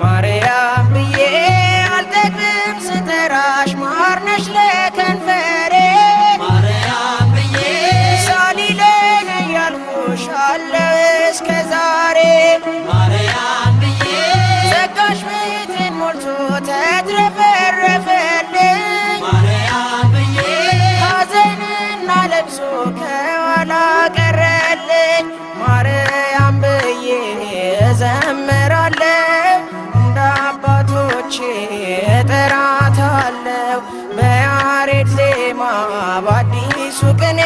ማርያም ብዬ አልጠግብም ስጠራሽ ማርነሽ ለከንፈሬ ማርያም ብዬ ሳሊለኝ እያልኩሽ አለው እስከ ዛሬ ማርያም ብዬ ጸጋሽ ቤቴን ሞልቶ ተትረፈረፈልኝ ማርያም ብዬ ሐዘንና ለቅሶ ከኋላ ቀረልኝ ማርያም ብዬ እዘምራለሁ እንደ አባቶቼ እጠራታለሁ በያሬድ ዜማ በአዲሱ ቅኔ